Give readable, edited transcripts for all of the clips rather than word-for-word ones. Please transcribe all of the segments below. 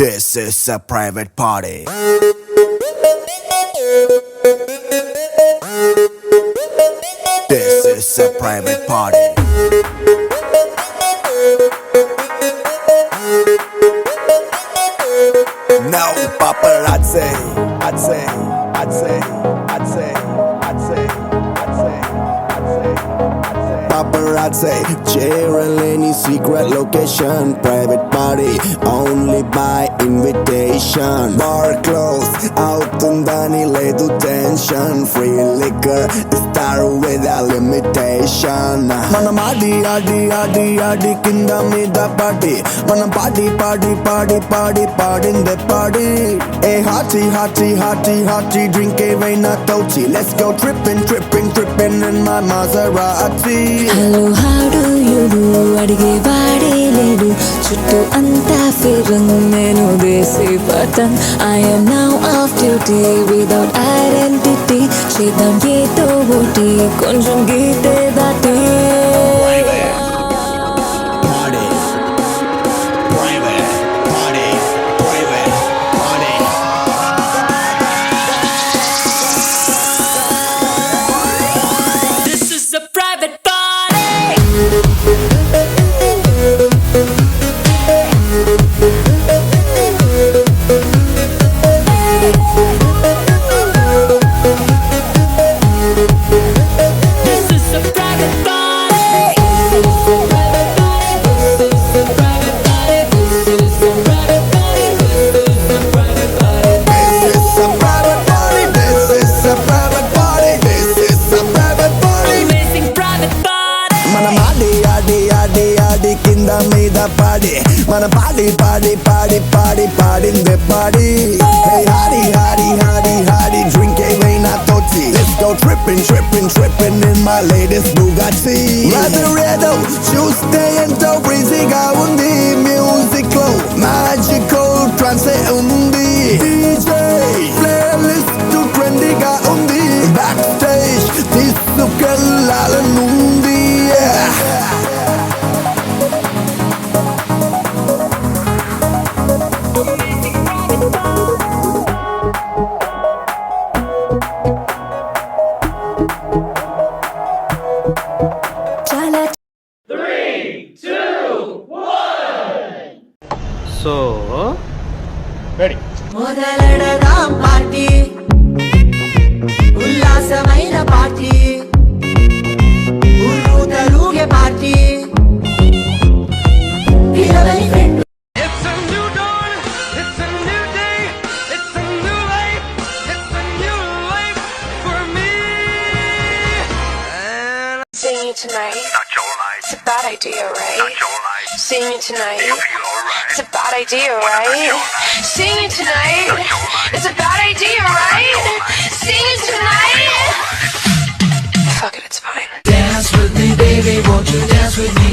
This is a private party. This is a private party. No paparazzi. I'd say. Paparazzi, cheering any secret location. Private party, only by invitation. Bar closed, అవుతుందని లేదు tension. Free liquor, start without limitation. మనం ఆడి కింద మీద పాటి. మనం పాడి పాడిందే పాడి. ఏ hottie drink ఏవైనా తోచి. Let's go tripping in my Maserati. Hello, how do you do? అడిగే వాడే లేడు చుట్టూ అంతా ఫిరంగ్ నేను దేశీ పతన్ I am now off duty without identity చేద్దాం ఏదో ఒకటి కొంచెం గీతే దాటి కింద మీద పాడి మన పాడిందే పాడి Hey hardy drink ఏవైనా తోచి Let's go tripping in my latest Bugatti ఏదో చూస్తే ఎంతో బ్రీజీగా ఉంది మ్యూజిక్ లో మ్యాజికల్ ట్రాన్సే ఉంది DJ ప్లేలిస్ట్ ట్రెండీగా ఉంది బ్యాక్ స్టేజ్ తీసుకెళ్ళాలనుంది So, ready. మొదలెడదాం పార్టీ ఉల్లాసమైన పార్టీ ఉర్రు తలుగే పార్టీ పిలవని friend It's a new dawn, it's a new day, it's a new life, it's a new life for me. Seeing you tonight, Not your life. it's a bad idea, right? Not your life. Seeing you tonight, You feel alright. it's a bad idea, right? Seeing you tonight, it's a bad idea, right? Seeing you tonight. Fuck it, it's fine. Dance with me baby, won't you dance with me?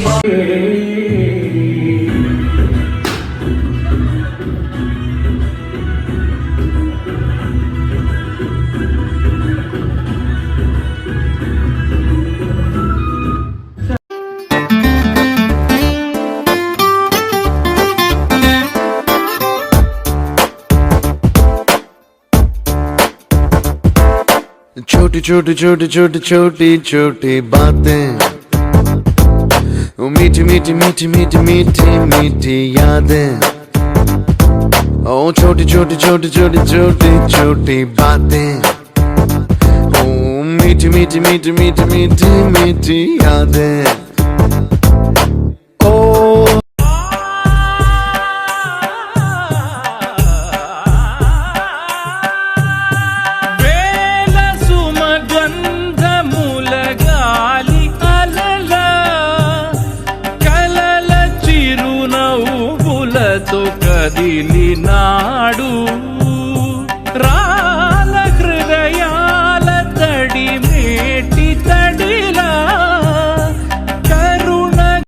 छोटी बातें वो मीठी यादें ओ छोटी बातें ओ मीठी यादें ओ కదిలినాడు